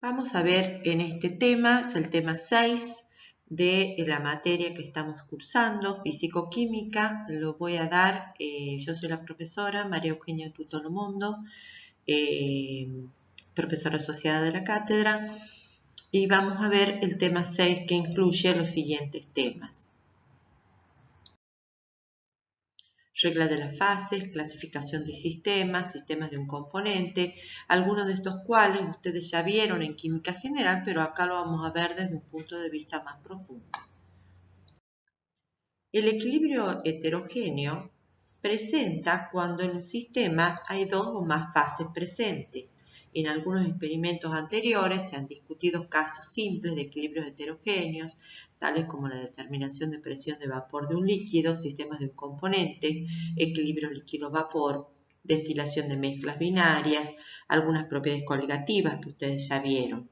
Vamos a ver en este tema, es el tema 6 de la materia que estamos cursando, Físico-Química. Lo voy a dar, yo soy la profesora María Eugenia Tutolomundo, profesora asociada de la cátedra, y vamos a ver el tema 6 que incluye los siguientes temas. Regla de las fases, clasificación de sistemas, sistemas de un componente, algunos de estos cuales ustedes ya vieron en química general, pero acá lo vamos a ver desde un punto de vista más profundo. El equilibrio heterogéneo presenta cuando en un sistema hay dos o más fases presentes. En algunos experimentos anteriores se han discutido casos simples de equilibrios heterogéneos, tales como la determinación de presión de vapor de un líquido, sistemas de un componente, equilibrio líquido-vapor, destilación de mezclas binarias, algunas propiedades coligativas que ustedes ya vieron.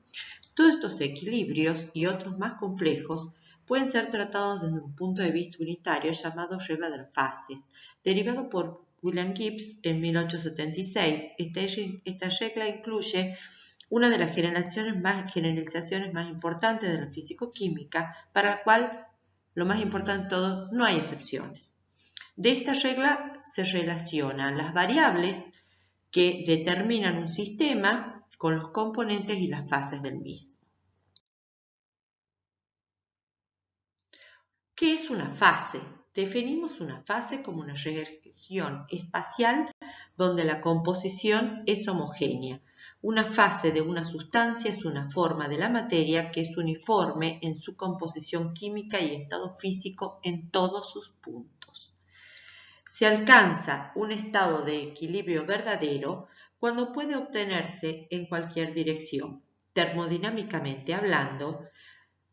Todos estos equilibrios y otros más complejos pueden ser tratados desde un punto de vista unitario llamado regla de las fases, derivado por William Gibbs en 1876. Esta regla incluye una de las generalizaciones más importantes de la físico-química, para la cual, lo más importante de todo, no hay excepciones. De esta regla se relacionan las variables que determinan un sistema con los componentes y las fases del mismo. ¿Qué es una fase? Definimos una fase como una región espacial donde la composición es homogénea. Una fase de una sustancia es una forma de la materia que es uniforme en su composición química y estado físico en todos sus puntos. Se alcanza un estado de equilibrio verdadero cuando puede obtenerse en cualquier dirección. Termodinámicamente hablando,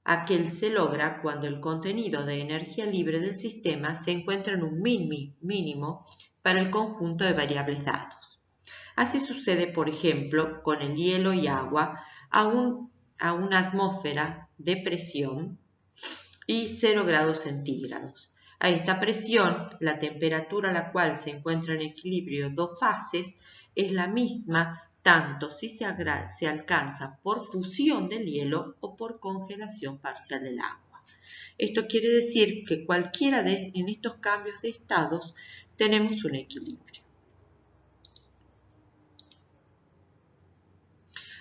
aquel se logra cuando el contenido de energía libre del sistema se encuentra en un mínimo para el conjunto de variables dados. Así sucede, por ejemplo, con el hielo y agua a una atmósfera de presión y 0 grados centígrados. A esta presión, la temperatura a la cual se encuentran en equilibrio dos fases es la misma tanto si se alcanza por fusión del hielo o por congelación parcial del agua. Esto quiere decir que en estos cambios de estados tenemos un equilibrio.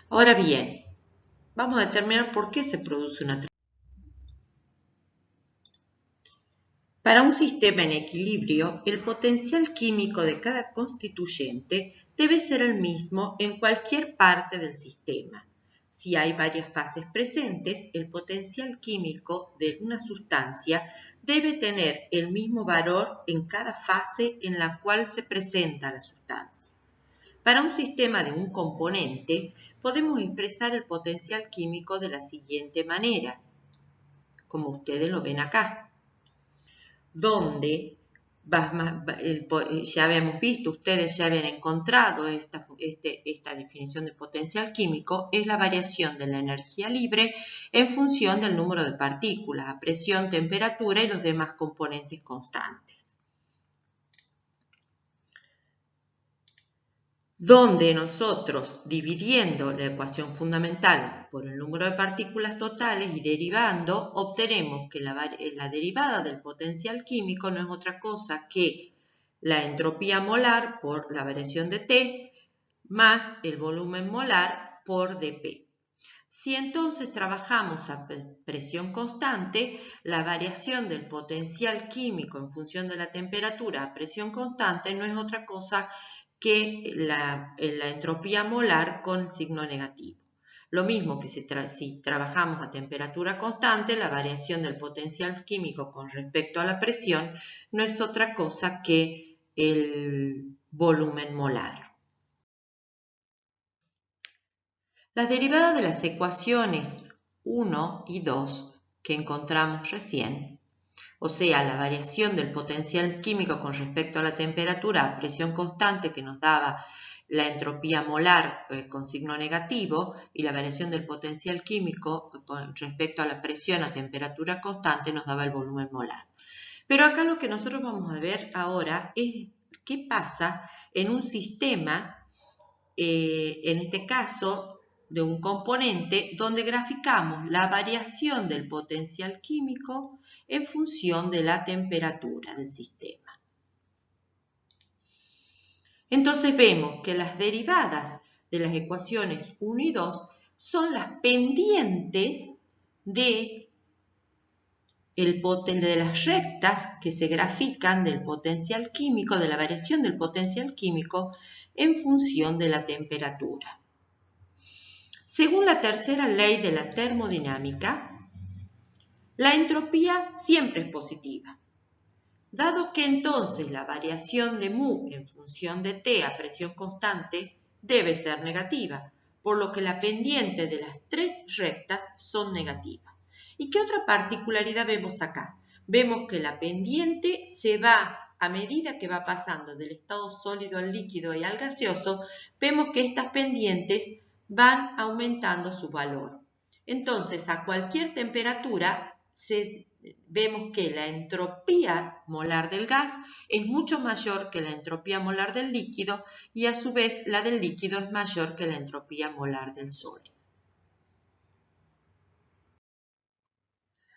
Ahora bien, vamos a determinar por qué se produce una transición. Para un sistema en equilibrio, el potencial químico de cada constituyente debe ser el mismo en cualquier parte del sistema. Si hay varias fases presentes, el potencial químico de una sustancia debe tener el mismo valor en cada fase en la cual se presenta la sustancia. Para un sistema de un componente, podemos expresar el potencial químico de la siguiente manera, como ustedes lo ven acá, donde ya habíamos visto, ustedes ya habían encontrado esta definición de potencial químico, es la variación de la energía libre en función del número de partículas, a presión, temperatura y los demás componentes constantes. Donde nosotros, dividiendo la ecuación fundamental por el número de partículas totales y derivando, obtenemos que la derivada del potencial químico no es otra cosa que la entropía molar por la variación de T más el volumen molar por dP. Si entonces trabajamos a presión constante, la variación del potencial químico en función de la temperatura a presión constante no es otra cosa que la entropía molar con signo negativo. Lo mismo que si trabajamos a temperatura constante, la variación del potencial químico con respecto a la presión no es otra cosa que el volumen molar. Las derivadas de las ecuaciones 1 y 2 que encontramos recién, o sea, la variación del potencial químico con respecto a la temperatura a presión constante que nos daba la entropía molar con signo negativo y la variación del potencial químico con respecto a la presión a temperatura constante nos daba el volumen molar. Pero acá lo que nosotros vamos a ver ahora es qué pasa en un sistema, en este caso de un componente donde graficamos la variación del potencial químico en función de la temperatura del sistema. Entonces vemos que las derivadas de las ecuaciones 1 y 2 son las pendientes de las rectas que se grafican del potencial químico, de la variación del potencial químico en función de la temperatura. Según la tercera ley de la termodinámica, la entropía siempre es positiva. Dado que entonces la variación de mu en función de T a presión constante debe ser negativa, por lo que la pendiente de las tres rectas son negativas. ¿Y qué otra particularidad vemos acá? Vemos que la pendiente se va, a medida que va pasando del estado sólido al líquido y al gaseoso, vemos que estas pendientes van aumentando su valor. Entonces, a cualquier temperatura, vemos que la entropía molar del gas es mucho mayor que la entropía molar del líquido y a su vez la del líquido es mayor que la entropía molar del sólido.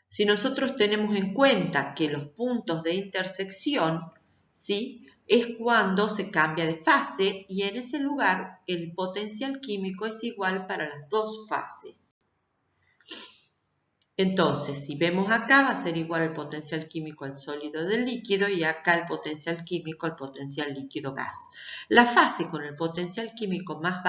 Si nosotros tenemos en cuenta que los puntos de intersección, ¿sí?, es cuando se cambia de fase y en ese lugar el potencial químico es igual para las dos fases. Entonces, si vemos acá, va a ser igual el potencial químico al sólido del líquido y acá el potencial químico al potencial líquido gas. La fase con el potencial químico más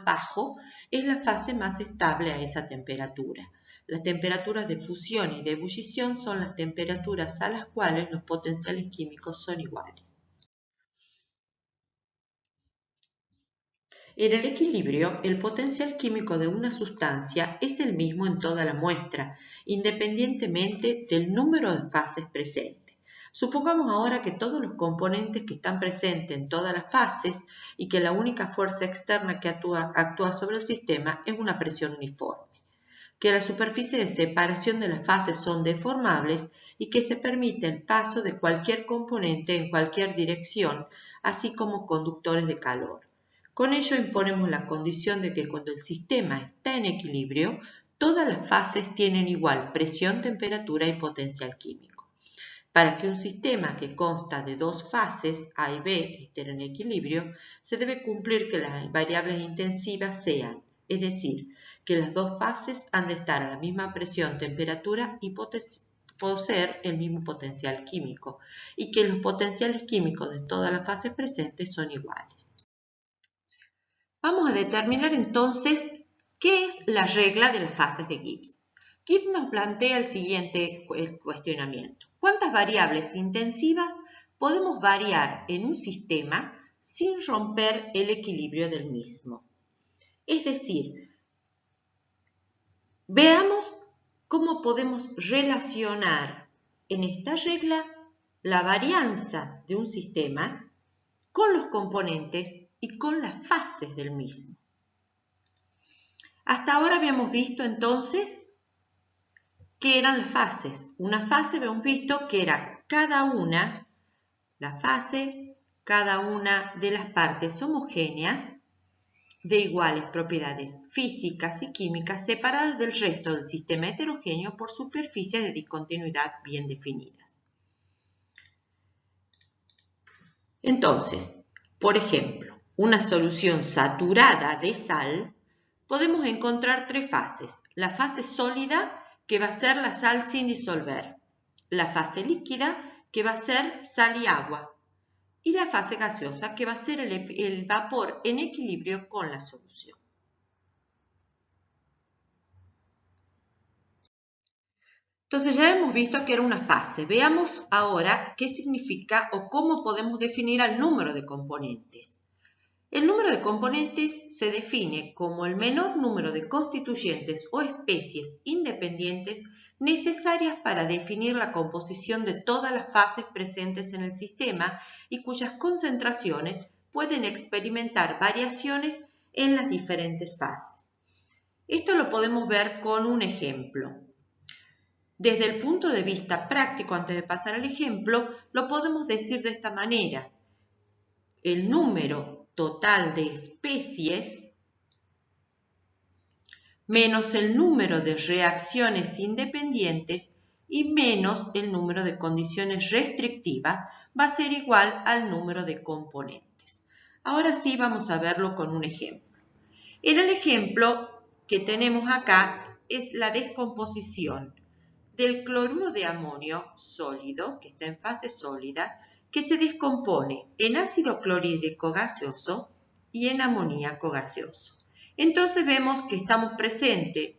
bajo es la fase más estable a esa temperatura. Las temperaturas de fusión y de ebullición son las temperaturas a las cuales los potenciales químicos son iguales. En el equilibrio, el potencial químico de una sustancia es el mismo en toda la muestra, independientemente del número de fases presentes. Supongamos ahora que todos los componentes que están presentes en todas las fases y que la única fuerza externa que actúa sobre el sistema es una presión uniforme, que la superficie de separación de las fases son deformables y que se permite el paso de cualquier componente en cualquier dirección, así como conductores de calor. Con ello imponemos la condición de que cuando el sistema está en equilibrio, todas las fases tienen igual presión, temperatura y potencial químico. Para que un sistema que consta de dos fases, A y B, estén en equilibrio, se debe cumplir que las variables intensivas sean, es decir, que las dos fases han de estar a la misma presión, temperatura y poseer el mismo potencial químico, y que los potenciales químicos de todas las fases presentes son iguales. Vamos a determinar entonces qué es la regla de las fases de Gibbs. Gibbs nos plantea el siguiente cuestionamiento. ¿Cuántas variables intensivas podemos variar en un sistema sin romper el equilibrio del mismo? Es decir, veamos cómo podemos relacionar en esta regla la varianza de un sistema con los componentes y con las fases del mismo. Hasta ahora habíamos visto entonces qué eran las fases. Una fase habíamos visto que era cada una de las partes homogéneas de iguales propiedades físicas y químicas separadas del resto del sistema heterogéneo por superficies de discontinuidad bien definidas. Entonces, por ejemplo, una solución saturada de sal, podemos encontrar tres fases. La fase sólida, que va a ser la sal sin disolver. La fase líquida, que va a ser sal y agua. Y la fase gaseosa, que va a ser el vapor en equilibrio con la solución. Entonces ya hemos visto que era una fase. Veamos ahora qué significa o cómo podemos definir al número de componentes. El número de componentes se define como el menor número de constituyentes o especies independientes necesarias para definir la composición de todas las fases presentes en el sistema y cuyas concentraciones pueden experimentar variaciones en las diferentes fases. Esto lo podemos ver con un ejemplo. Desde el punto de vista práctico, antes de pasar al ejemplo, lo podemos decir de esta manera. El número total de especies menos el número de reacciones independientes y menos el número de condiciones restrictivas va a ser igual al número de componentes. Ahora sí vamos a verlo con un ejemplo. En el ejemplo que tenemos acá es la descomposición del cloruro de amonio sólido, que está en fase sólida, que se descompone en ácido clorhídrico gaseoso y en amoníaco gaseoso. Entonces vemos que estamos presentes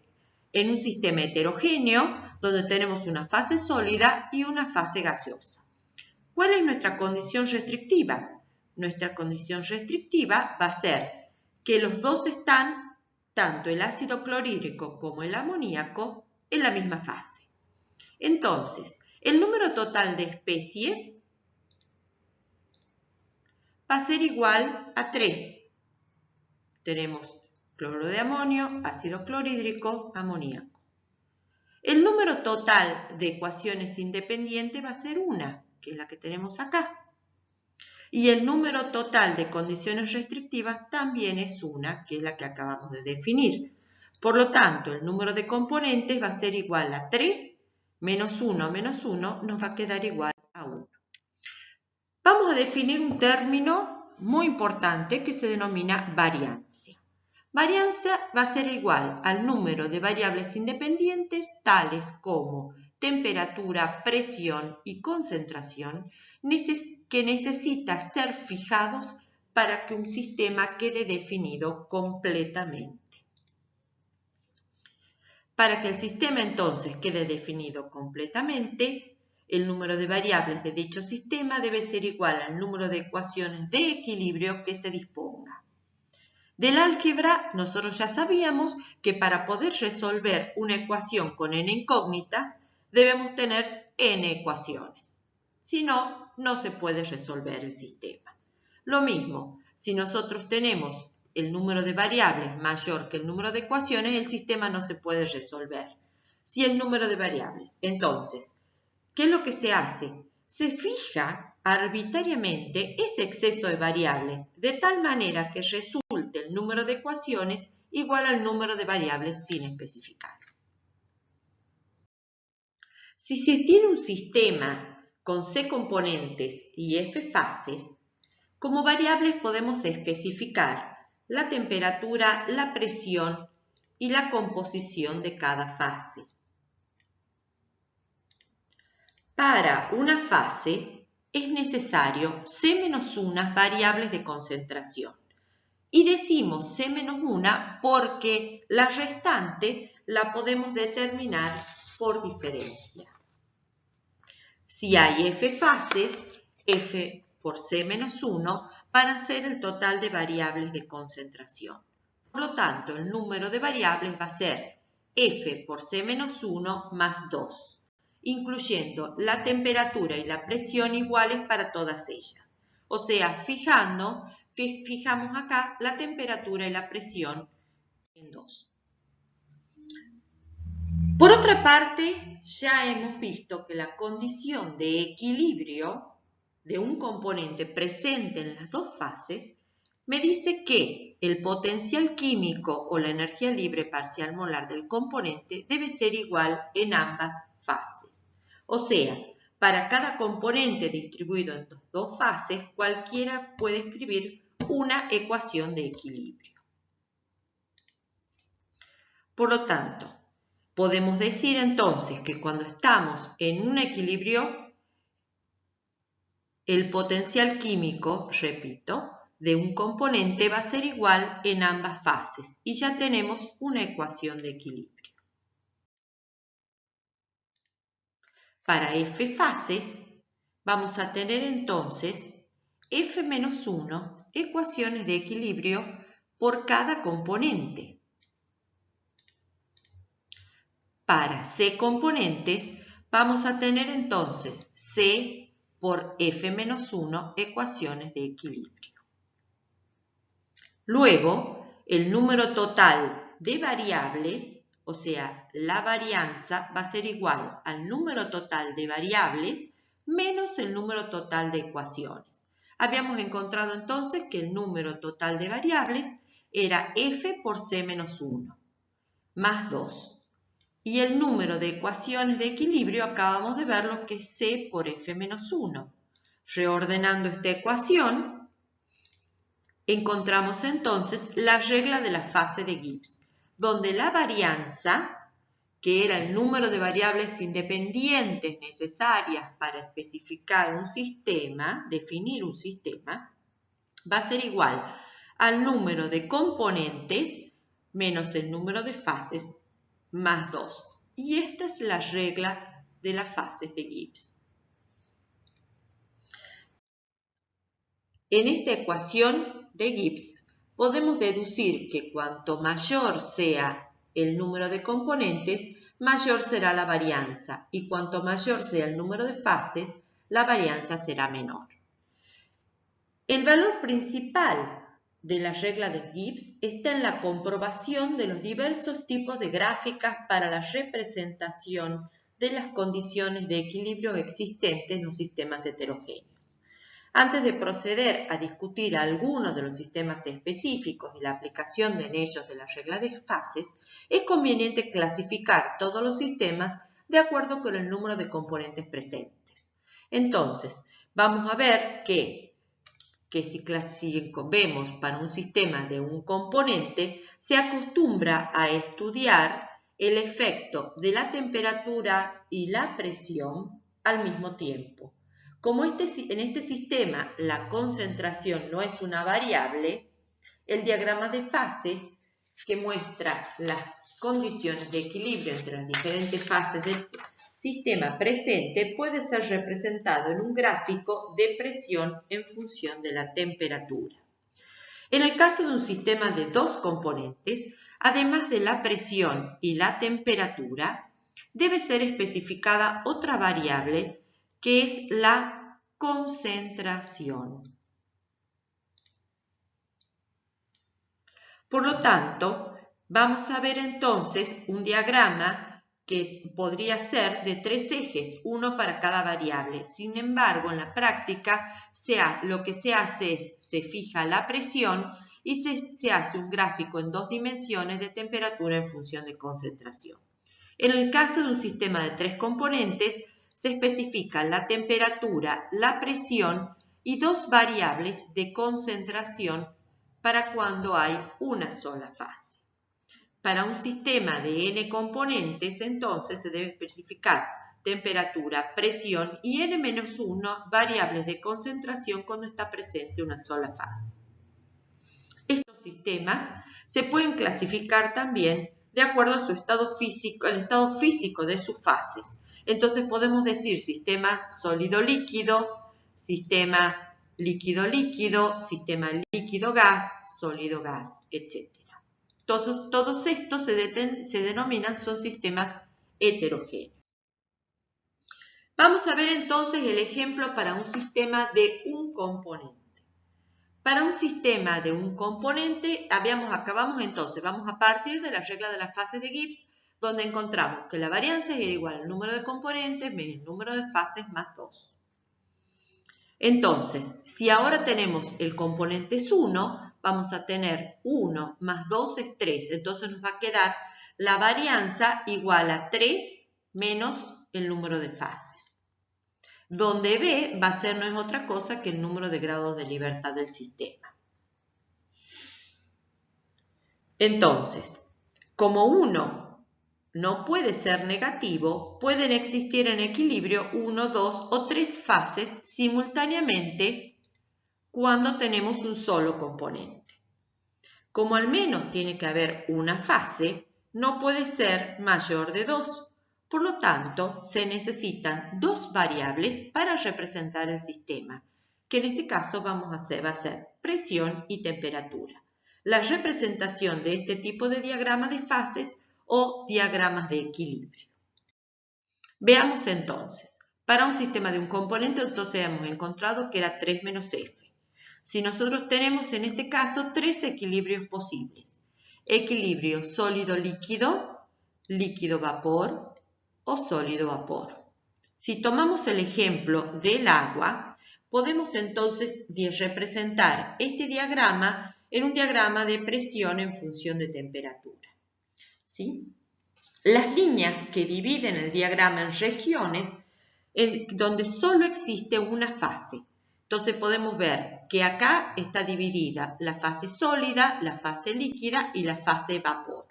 en un sistema heterogéneo donde tenemos una fase sólida y una fase gaseosa. ¿Cuál es nuestra condición restrictiva? Nuestra condición restrictiva va a ser que los dos están, tanto el ácido clorhídrico como el amoníaco, en la misma fase. Entonces, el número total de especies va a ser igual a 3. Tenemos cloruro de amonio, ácido clorhídrico, amoníaco. El número total de ecuaciones independientes va a ser 1, que es la que tenemos acá. Y el número total de condiciones restrictivas también es 1, que es la que acabamos de definir. Por lo tanto, el número de componentes va a ser igual a 3 menos 1 nos va a quedar igual a 1. Vamos a definir un término muy importante que se denomina variancia. Variancia va a ser igual al número de variables independientes tales como temperatura, presión y concentración que necesitan ser fijados para que un sistema quede definido completamente. Para que el sistema entonces quede definido completamente, el número de variables de dicho sistema debe ser igual al número de ecuaciones de equilibrio que se disponga. Del álgebra, nosotros ya sabíamos que para poder resolver una ecuación con n incógnita, debemos tener n ecuaciones. Si no, no se puede resolver el sistema. Lo mismo, si nosotros tenemos el número de variables mayor que el número de ecuaciones, el sistema no se puede resolver. Si el número de variables, entonces, ¿qué es lo que se hace? Se fija arbitrariamente ese exceso de variables, de tal manera que resulte el número de ecuaciones igual al número de variables sin especificar. Si se tiene un sistema con C componentes y F fases, como variables podemos especificar la temperatura, la presión y la composición de cada fase. Para una fase es necesario C-1 variables de concentración. Y decimos C-1 porque la restante la podemos determinar por diferencia. Si hay F fases, F por C-1 van a ser el total de variables de concentración. Por lo tanto, el número de variables va a ser F por C-1 más 2, incluyendo la temperatura y la presión iguales para todas ellas. O sea, fijamos acá la temperatura y la presión en 2. Por otra parte, ya hemos visto que la condición de equilibrio de un componente presente en las dos fases me dice que el potencial químico o la energía libre parcial molar del componente debe ser igual en ambas fases. O sea, para cada componente distribuido en dos fases, cualquiera puede escribir una ecuación de equilibrio. Por lo tanto, podemos decir entonces que cuando estamos en un equilibrio, el potencial químico, repito, de un componente va a ser igual en ambas fases y ya tenemos una ecuación de equilibrio. Para F fases vamos a tener entonces F-1 ecuaciones de equilibrio por cada componente. Para C componentes vamos a tener entonces C por F-1 ecuaciones de equilibrio. Luego, el número total de variables, o sea, la varianza, va a ser igual al número total de variables menos el número total de ecuaciones. Habíamos encontrado entonces que el número total de variables era F por C-1, más 2. Y el número de ecuaciones de equilibrio acabamos de verlo que es C por F menos 1. Reordenando esta ecuación, encontramos entonces la regla de la fase de Gibbs, donde la varianza, que era el número de variables independientes necesarias para especificar un sistema, definir un sistema, va a ser igual al número de componentes menos el número de fases más 2. Y esta es la regla de las fases de Gibbs. En esta ecuación de Gibbs podemos deducir que cuanto mayor sea el número de componentes, mayor será la varianza, y cuanto mayor sea el número de fases, la varianza será menor. El valor principal de la regla de Gibbs está en la comprobación de los diversos tipos de gráficas para la representación de las condiciones de equilibrio existentes en los sistemas heterogéneos. Antes de proceder a discutir algunos de los sistemas específicos y la aplicación en ellos de la regla de fases, es conveniente clasificar todos los sistemas de acuerdo con el número de componentes presentes. Entonces, vamos a ver que si vemos para un sistema de un componente, se acostumbra a estudiar el efecto de la temperatura y la presión al mismo tiempo. Como en este sistema la concentración no es una variable, el diagrama de fase que muestra las condiciones de equilibrio entre las diferentes fases del sistema presente puede ser representado en un gráfico de presión en función de la temperatura. En el caso de un sistema de dos componentes, además de la presión y la temperatura, debe ser especificada otra variable que es la concentración. Por lo tanto, vamos a ver entonces un diagrama que podría ser de 3 ejes, uno para cada variable. Sin embargo, en la práctica, lo que se hace es, se fija la presión y se hace un gráfico en 2 dimensiones de temperatura en función de concentración. En el caso de un sistema de 3 componentes, se especifica la temperatura, la presión y 2 variables de concentración para cuando hay una sola fase. Para un sistema de n componentes, entonces, se debe especificar temperatura, presión y n-1 variables de concentración cuando está presente una sola fase. Estos sistemas se pueden clasificar también de acuerdo a su estado físico, el estado físico de sus fases. Entonces podemos decir sistema sólido-líquido, sistema líquido-líquido, sistema líquido-gas, sólido-gas, etc. Todos estos se denominan, son sistemas heterogéneos. Vamos a ver entonces el ejemplo para un sistema de un componente. Para un sistema de un componente, vamos a partir de la regla de las fases de Gibbs, donde encontramos que la varianza era igual al número de componentes menos el número de fases más 2. Entonces, si ahora tenemos el componente es 1, vamos a tener 1 más 2 es 3. Entonces nos va a quedar la varianza igual a 3 menos el número de fases. Donde B va a ser no es otra cosa que el número de grados de libertad del sistema. Entonces, como 1 no puede ser negativo, pueden existir en equilibrio 1, 2 o 3 fases simultáneamente cuando tenemos un solo componente. Como al menos tiene que haber una fase, no puede ser mayor de 2. Por lo tanto, se necesitan 2 variables para representar el sistema, que en este caso va a ser presión y temperatura. La representación de este tipo de diagrama de fases o diagramas de equilibrio. Veamos entonces, para un sistema de un componente, entonces hemos encontrado que era 3 menos F. Si nosotros tenemos en este caso 3 equilibrios posibles. Equilibrio sólido-líquido, líquido-vapor o sólido-vapor. Si tomamos el ejemplo del agua, podemos entonces representar este diagrama en un diagrama de presión en función de temperatura. ¿sí? Las líneas que dividen el diagrama en regiones es donde solo existe una fase. Entonces podemos ver que acá está dividida la fase sólida, la fase líquida y la fase vapor.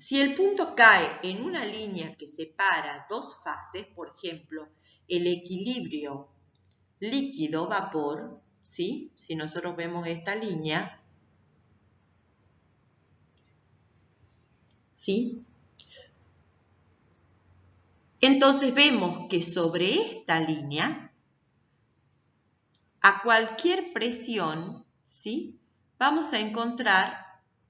Si el punto cae en una línea que separa dos fases, por ejemplo, el equilibrio líquido-vapor, ¿sí? Si nosotros vemos esta línea, ¿sí? Entonces vemos que sobre esta línea, a cualquier presión, ¿sí? Vamos a encontrar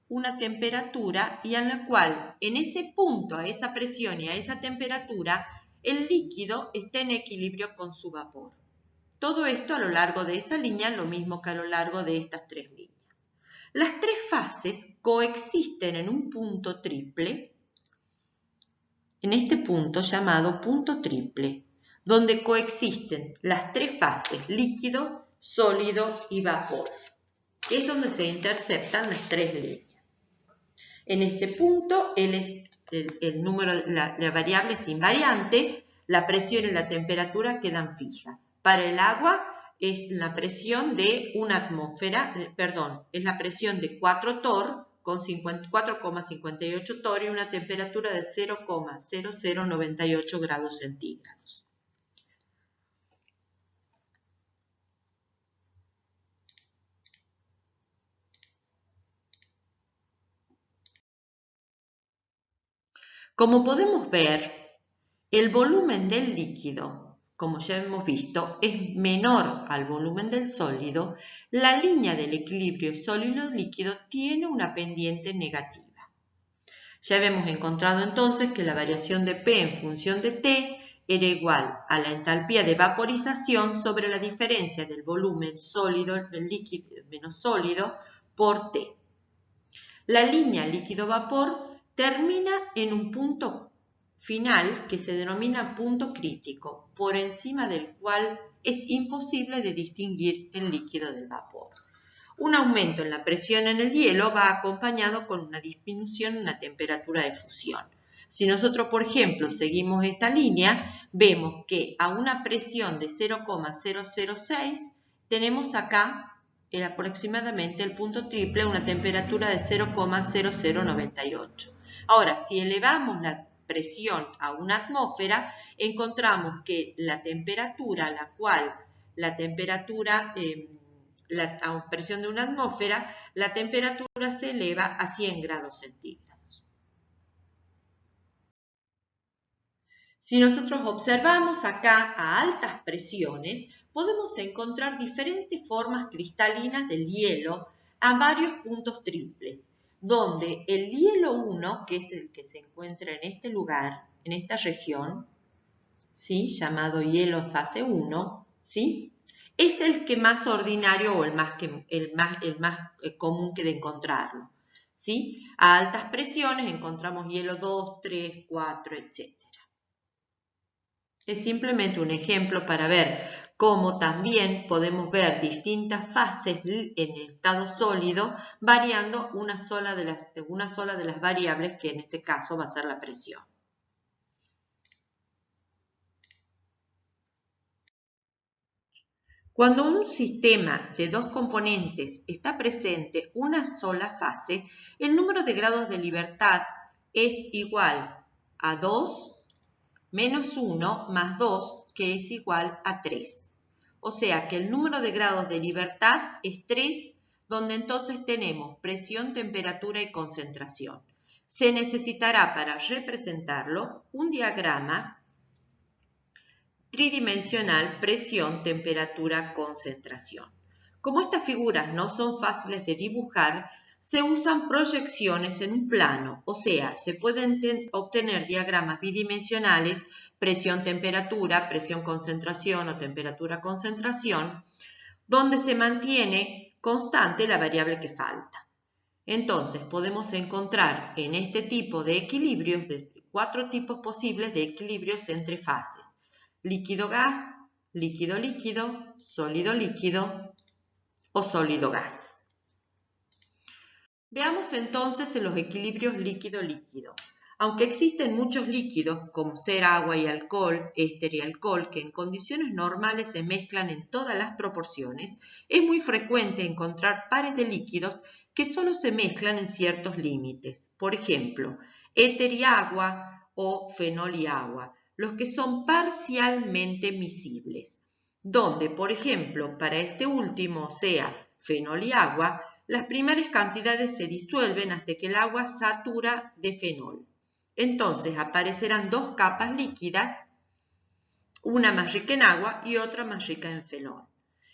una temperatura y en la cual en ese punto, a esa presión y a esa temperatura, el líquido está en equilibrio con su vapor. Todo esto a lo largo de esa línea, lo mismo que a lo largo de estas tres líneas. Las tres fases coexisten en un punto triple, en este punto llamado punto triple, donde coexisten las tres fases, líquido, sólido y vapor. Es donde se interceptan las tres líneas. En este punto, el número, la variable es invariante, la presión y la temperatura quedan fijas. Para el agua es la presión de una atmósfera, es la presión de 4 torr con 4,58 torr y una temperatura de 0,0098 grados centígrados. Como podemos ver, el volumen del líquido, como ya hemos visto, es menor al volumen del sólido. La línea del equilibrio sólido-líquido tiene una pendiente negativa. Ya hemos encontrado entonces que la variación de P en función de T era igual a la entalpía de vaporización sobre la diferencia del volumen sólido, el líquido menos sólido, por T. La línea líquido-vapor termina en un punto final que se denomina punto crítico, por encima del cual es imposible de distinguir el líquido del vapor. Un aumento en la presión en el hielo va acompañado con una disminución en la temperatura de fusión. Si nosotros, por ejemplo, seguimos esta línea, vemos que a una presión de 0,006 tenemos acá aproximadamente el punto triple, una temperatura de 0,0098. Ahora, si elevamos la presión a una atmósfera, encontramos que la temperatura a la cual a presión de una atmósfera, la temperatura se eleva a 100 grados centígrados. Si nosotros observamos acá a altas presiones, podemos encontrar diferentes formas cristalinas del hielo a varios puntos triples, donde el hielo 1, que es el que se encuentra en este lugar, en esta región, ¿sí? Llamado hielo fase 1, ¿sí? Es el que más ordinario o el más común que de encontrarlo, ¿sí? A altas presiones encontramos hielo 2, 3, 4, etc. Es simplemente un ejemplo para ver cómo también podemos ver distintas fases en el estado sólido variando una sola de las variables, que en este caso va a ser la presión. Cuando un sistema de dos componentes está presente una sola fase, el número de grados de libertad es igual a 2 menos 1 más 2, que es igual a 3. O sea que el número de grados de libertad es 3, donde entonces tenemos presión, temperatura y concentración. Se necesitará para representarlo un diagrama tridimensional, presión, temperatura, concentración. Como estas figuras no son fáciles de dibujar, se usan proyecciones en un plano, o sea, se pueden obtener diagramas bidimensionales, presión, temperatura, presión, concentración o temperatura, concentración, donde se mantiene constante la variable que falta. Entonces, podemos encontrar en este tipo de equilibrios, de 4 tipos posibles de equilibrios entre fases: líquido-gas, líquido-líquido, sólido-líquido o sólido-gas. Veamos entonces en los equilibrios líquido-líquido. Aunque existen muchos líquidos, como ser agua y alcohol, éster y alcohol, que en condiciones normales se mezclan en todas las proporciones, es muy frecuente encontrar pares de líquidos que solo se mezclan en ciertos límites. Por ejemplo, éter y agua o fenol y agua, los que son parcialmente miscibles, donde, por ejemplo, para este último, o sea, fenol y agua, las primeras cantidades se disuelven hasta que el agua satura de fenol. Entonces aparecerán dos capas líquidas, una más rica en agua y otra más rica en fenol.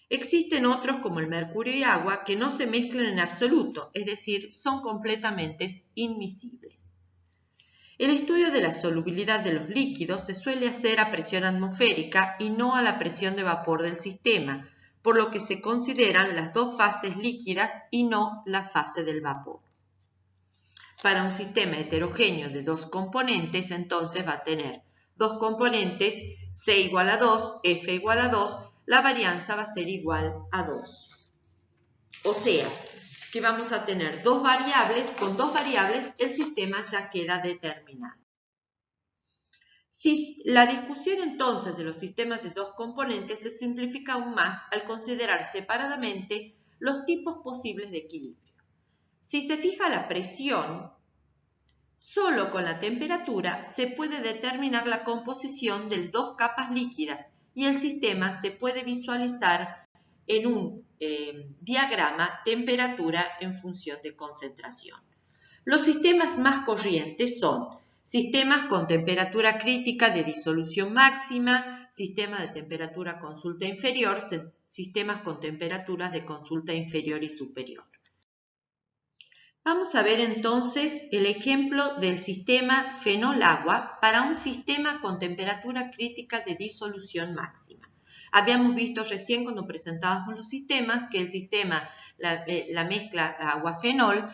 Existen otros como el mercurio y agua que no se mezclan en absoluto, es decir, son completamente inmiscibles. El estudio de la solubilidad de los líquidos se suele hacer a presión atmosférica y no a la presión de vapor del sistema, por lo que se consideran las dos fases líquidas y no la fase del vapor. Para un sistema heterogéneo de dos componentes, entonces va a tener dos componentes, C igual a 2, F igual a 2, la varianza va a ser igual a 2. O sea, que vamos a tener dos variables, con dos variables el sistema ya queda determinado. La discusión entonces de los sistemas de dos componentes se simplifica aún más al considerar separadamente los tipos posibles de equilibrio. Si se fija la presión, solo con la temperatura se puede determinar la composición de dos capas líquidas y el sistema se puede visualizar en un diagrama temperatura en función de concentración. Los sistemas más corrientes son sistemas con temperatura crítica de disolución máxima, sistemas de temperatura consulta inferior, sistemas con temperaturas de consulta inferior y superior. Vamos a ver entonces el ejemplo del sistema fenol-agua para un sistema con temperatura crítica de disolución máxima. Habíamos visto recién cuando presentábamos los sistemas que el sistema, la mezcla agua-fenol,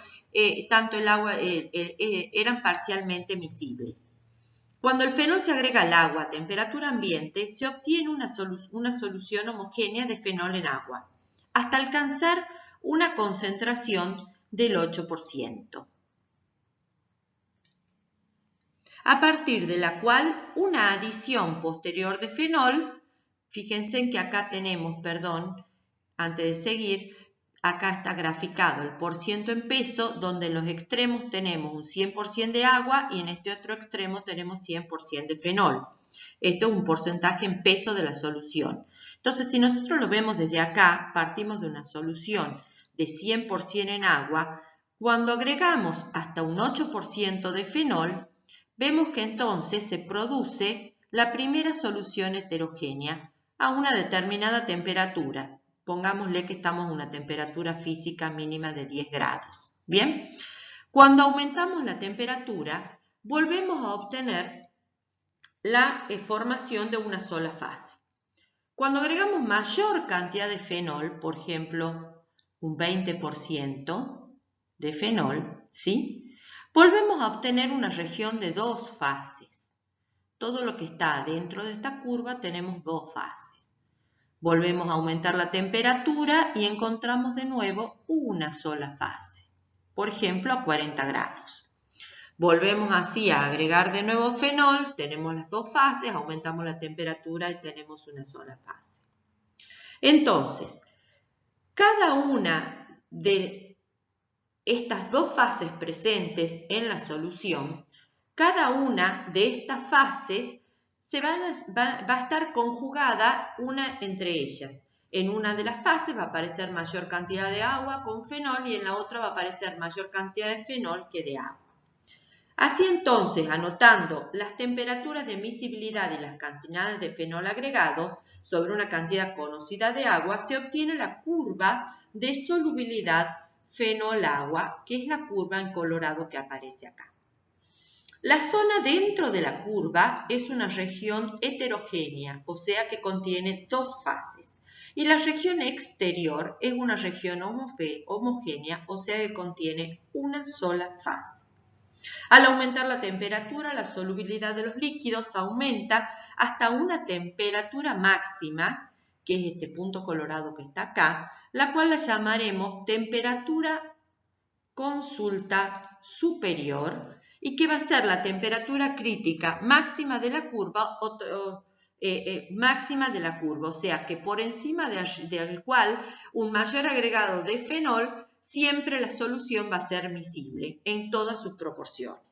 tanto el agua eran parcialmente miscibles. Cuando el fenol se agrega al agua a temperatura ambiente, se obtiene una solución homogénea de fenol en agua, hasta alcanzar una concentración del 8%, a partir de la cual una adición posterior de fenol, fíjense en que acá tenemos, antes de seguir, acá está graficado el porciento en peso, donde en los extremos tenemos un 100% de agua y en este otro extremo tenemos 100% de fenol. Esto es un porcentaje en peso de la solución. Entonces, si nosotros lo vemos desde acá, partimos de una solución de 100% en agua. Cuando agregamos hasta un 8% de fenol, vemos que entonces se produce la primera solución heterogénea a una determinada temperatura. Pongámosle que estamos a una temperatura física mínima de 10 grados. Bien, cuando aumentamos la temperatura, volvemos a obtener la formación de una sola fase. Cuando agregamos mayor cantidad de fenol, por ejemplo, un 20% de fenol, ¿sí? Volvemos a obtener una región de dos fases. Todo lo que está dentro de esta curva tenemos dos fases. Volvemos a aumentar la temperatura y encontramos de nuevo una sola fase, por ejemplo a 40 grados. Volvemos así a agregar de nuevo fenol, tenemos las dos fases, aumentamos la temperatura y tenemos una sola fase. Entonces, cada una de estas dos fases presentes en la solución, cada una de estas fases va a estar conjugada una entre ellas. En una de las fases va a aparecer mayor cantidad de agua con fenol y en la otra va a aparecer mayor cantidad de fenol que de agua. Así entonces, anotando las temperaturas de miscibilidad y las cantidades de fenol agregado sobre una cantidad conocida de agua, se obtiene la curva de solubilidad fenol-agua, que es la curva en colorado que aparece acá. La zona dentro de la curva es una región heterogénea, o sea que contiene dos fases. Y la región exterior es una región homogénea, o sea que contiene una sola fase. Al aumentar la temperatura, la solubilidad de los líquidos aumenta hasta una temperatura máxima, que es este punto colorado que está acá, la cual la llamaremos temperatura consulta superior y que va a ser la temperatura crítica máxima de la curva o sea que por encima del cual un mayor agregado de fenol siempre la solución va a ser miscible en todas sus proporciones.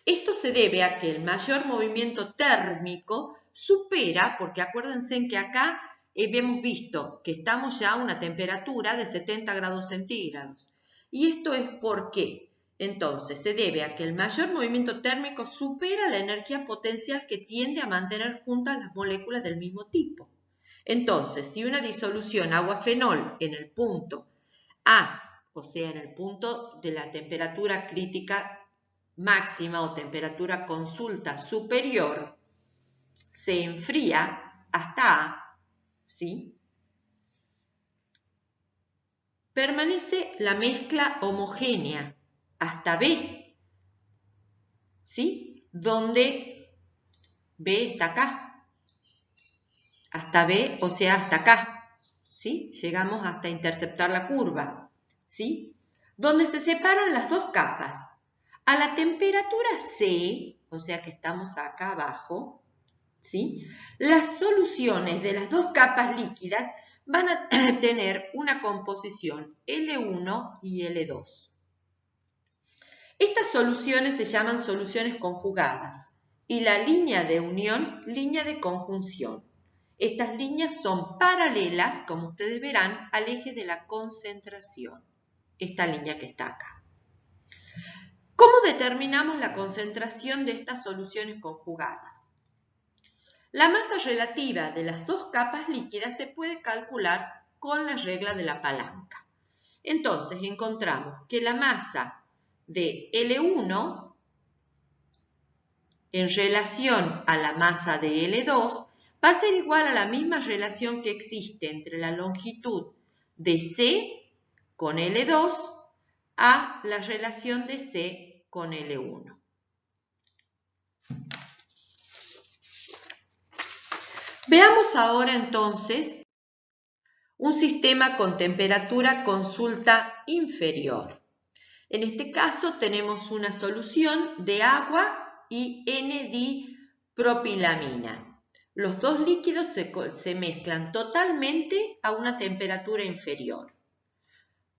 Esto se debe a que el mayor movimiento térmico supera, porque acuérdense que acá hemos visto que estamos ya a una temperatura de 70 grados centígrados. Y esto es porque, entonces, se debe a que el mayor movimiento térmico supera la energía potencial que tiende a mantener juntas las moléculas del mismo tipo. Entonces, si una disolución agua-fenol en el punto A, o sea, en el punto de la temperatura crítica máxima o temperatura consulta superior, se enfría hasta A, ¿sí? Permanece la mezcla homogénea hasta B, ¿sí? Donde B está acá, hasta B, o sea, hasta acá, ¿sí? Llegamos hasta interceptar la curva, ¿sí? Donde se separan las dos capas. A la temperatura C, o sea que estamos acá abajo, ¿sí? Las soluciones de las dos capas líquidas van a tener una composición L1 y L2. Estas soluciones se llaman soluciones conjugadas y la línea de unión, línea de conjunción. Estas líneas son paralelas, como ustedes verán, al eje de la concentración, esta línea que está acá. ¿Cómo determinamos la concentración de estas soluciones conjugadas? La masa relativa de las dos capas líquidas se puede calcular con la regla de la palanca. Entonces encontramos que la masa de L1 en relación a la masa de L2 va a ser igual a la misma relación que existe entre la longitud de C con L2 a la relación de C con L1. Veamos ahora entonces un sistema con temperatura consulta inferior. En este caso tenemos una solución de agua y N-dipropilamina. Los dos líquidos se mezclan totalmente a una temperatura inferior.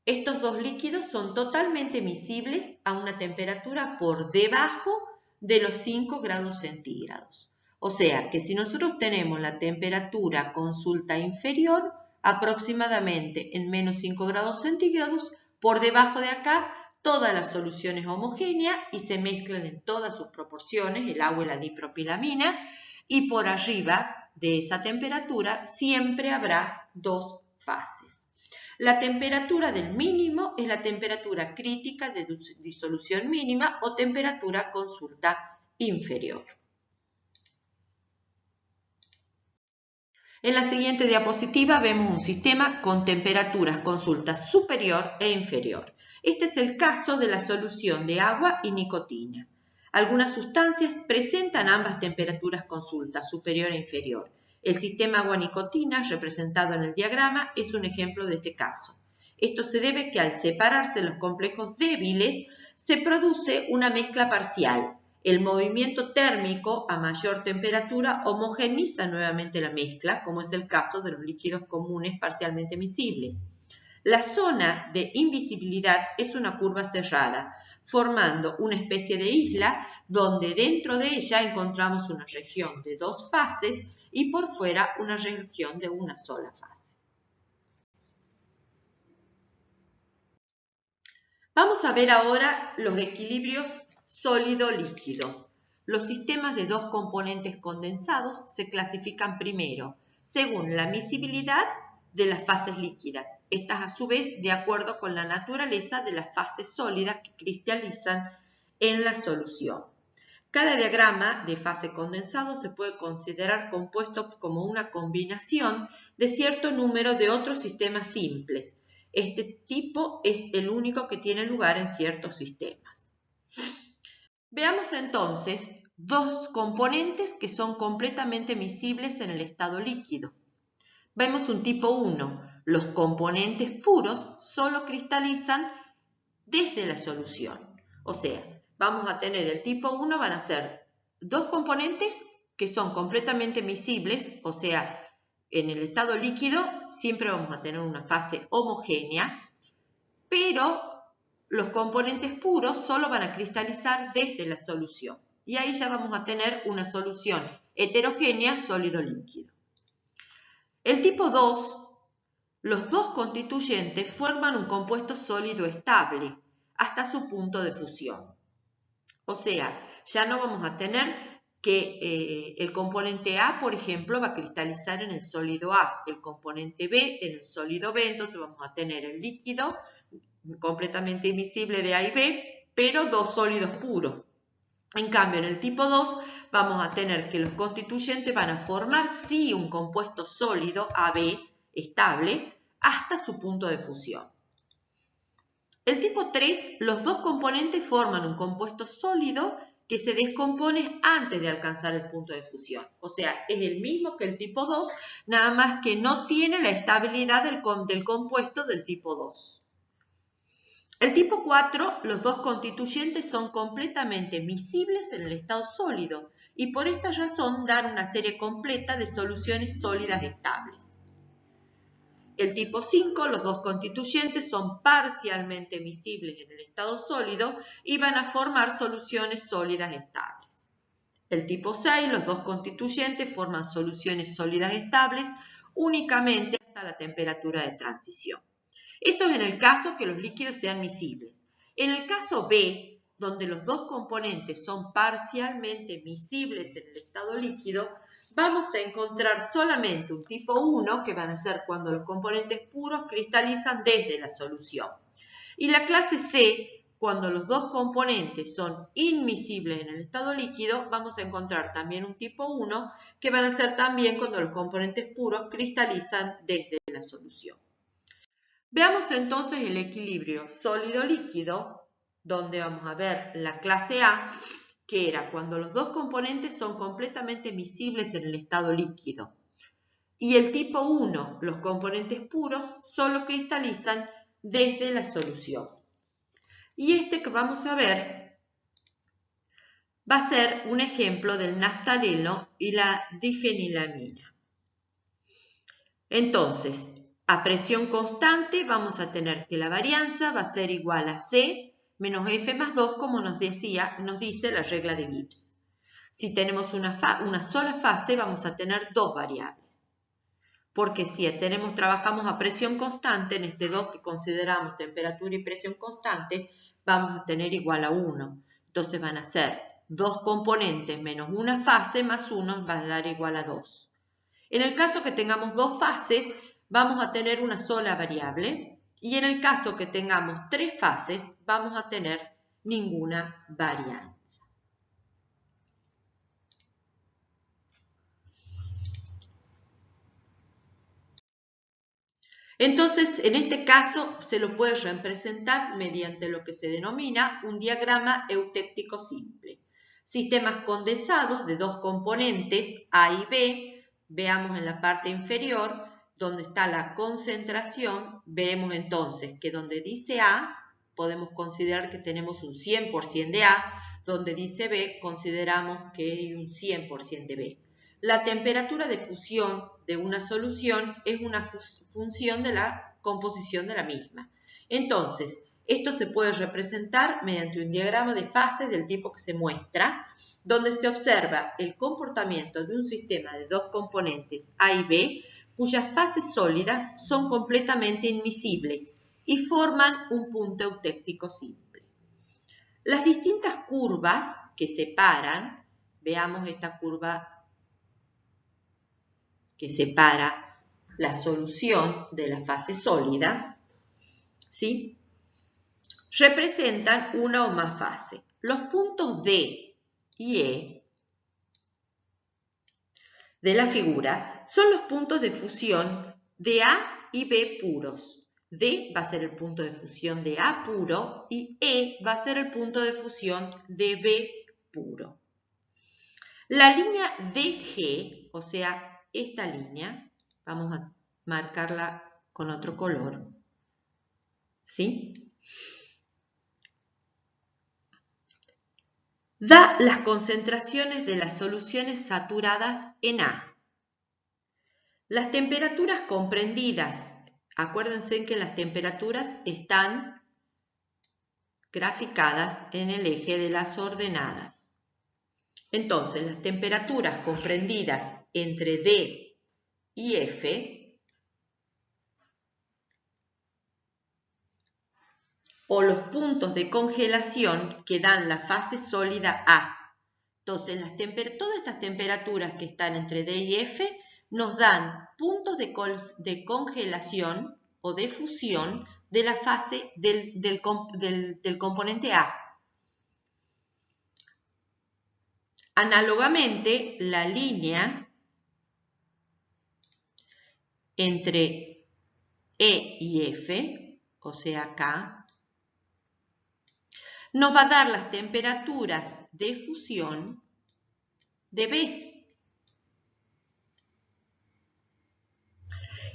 Estos dos líquidos son totalmente miscibles a una temperatura por debajo de los 5 grados centígrados. O sea que si nosotros tenemos la temperatura consulta inferior, aproximadamente en menos 5 grados centígrados, por debajo de acá toda la solución es homogénea y se mezclan en todas sus proporciones, el agua y la dipropilamina, y por arriba de esa temperatura siempre habrá dos fases. La temperatura del mínimo es la temperatura crítica de disolución mínima o temperatura consulta inferior. En la siguiente diapositiva vemos un sistema con temperaturas consulta superior e inferior. Este es el caso de la solución de agua y nicotina. Algunas sustancias presentan ambas temperaturas consulta, superior e inferior. El sistema agua-nicotina, representado en el diagrama, es un ejemplo de este caso. Esto se debe a que al separarse los complejos débiles, se produce una mezcla parcial. El movimiento térmico a mayor temperatura homogeneiza nuevamente la mezcla, como es el caso de los líquidos comunes parcialmente miscibles. La zona de invisibilidad es una curva cerrada, formando una especie de isla donde dentro de ella encontramos una región de dos fases y por fuera una región de una sola fase. Vamos a ver ahora los equilibrios sólido-líquido. Los sistemas de dos componentes condensados se clasifican primero según la miscibilidad de las fases líquidas. Estas a su vez de acuerdo con la naturaleza de las fases sólidas que cristalizan en la solución. Cada diagrama de fase condensado se puede considerar compuesto como una combinación de cierto número de otros sistemas simples. Este tipo es el único que tiene lugar en ciertos sistemas. Veamos entonces dos componentes que son completamente miscibles en el estado líquido. Vemos un tipo 1, Los componentes puros solo cristalizan desde la solución. O sea, vamos a tener el tipo 1, van a ser dos componentes que son completamente miscibles, o sea, en el estado líquido siempre vamos a tener una fase homogénea, pero los componentes puros solo van a cristalizar desde la solución. Y ahí ya vamos a tener una solución heterogénea sólido-líquido. El tipo 2, los dos constituyentes forman un compuesto sólido estable hasta su punto de fusión. O sea, ya no vamos a tener que el componente A, por ejemplo, va a cristalizar en el sólido A, el componente B en el sólido B, entonces vamos a tener el líquido completamente imisible de A y B, pero dos sólidos puros. En cambio, en el tipo 2 vamos a tener que los constituyentes van a formar sí un compuesto sólido AB estable hasta su punto de fusión. El tipo 3, los dos componentes forman un compuesto sólido que se descompone antes de alcanzar el punto de fusión. O sea, es el mismo que el tipo 2, nada más que no tiene la estabilidad del compuesto del tipo 2. El tipo 4, los dos constituyentes son completamente miscibles en el estado sólido y por esta razón dan una serie completa de soluciones sólidas estables. El tipo 5, los dos constituyentes son parcialmente miscibles en el estado sólido y van a formar soluciones sólidas estables. El tipo 6, los dos constituyentes forman soluciones sólidas estables únicamente hasta la temperatura de transición. Eso es en el caso que los líquidos sean miscibles. En el caso B, donde los dos componentes son parcialmente miscibles en el estado líquido, vamos a encontrar solamente un tipo 1, que van a ser cuando los componentes puros cristalizan desde la solución. Y la clase C, cuando los dos componentes son inmiscibles en el estado líquido, vamos a encontrar también un tipo 1, que van a ser también cuando los componentes puros cristalizan desde la solución. Veamos entonces el equilibrio sólido-líquido, donde vamos a ver la clase A, que era cuando los dos componentes son completamente miscibles en el estado líquido. Y el tipo 1, los componentes puros, solo cristalizan desde la solución. Y este que vamos a ver va a ser un ejemplo del naftaleno y la difenilamina. Entonces, a presión constante vamos a tener que la varianza va a ser igual a C menos F más 2, como nos dice la regla de Gibbs. Si tenemos una sola fase, vamos a tener dos variables. Porque si trabajamos a presión constante, en este 2 que consideramos temperatura y presión constante, vamos a tener igual a 1. Entonces van a ser dos componentes menos una fase más 1 va a dar igual a 2. En el caso que tengamos dos fases, vamos a tener una sola variable. Y en el caso que tengamos tres fases, vamos a tener ninguna varianza. Entonces, en este caso, se lo puede representar mediante lo que se denomina un diagrama eutéctico simple. Sistemas condensados de dos componentes, A y B. Veamos en la parte inferior, donde está la concentración, veremos entonces que donde dice A, podemos considerar que tenemos un 100% de A, donde dice B, consideramos que hay un 100% de B. La temperatura de fusión de una solución es una función de la composición de la misma. Entonces, esto se puede representar mediante un diagrama de fases del tipo que se muestra, donde se observa el comportamiento de un sistema de dos componentes A y B, cuyas fases sólidas son completamente inmiscibles y forman un punto eutéctico simple. Las distintas curvas que separan, veamos esta curva que separa la solución de la fase sólida, ¿sí? Representan una o más fases. Los puntos D y E de la figura son los puntos de fusión de A y B puros. D va a ser el punto de fusión de A puro y E va a ser el punto de fusión de B puro. La línea DG, o sea, esta línea, vamos a marcarla con otro color. ¿Sí? Da las concentraciones de las soluciones saturadas en A. Las temperaturas comprendidas, acuérdense que las temperaturas están graficadas en el eje de las ordenadas. Entonces, las temperaturas comprendidas entre D y F, o los puntos de congelación que dan la fase sólida A. Entonces, todas estas temperaturas que están entre D y F nos dan puntos de congelación o de fusión de la fase del componente A. Análogamente, la línea entre E y F, o sea acá, nos va a dar las temperaturas de fusión de B.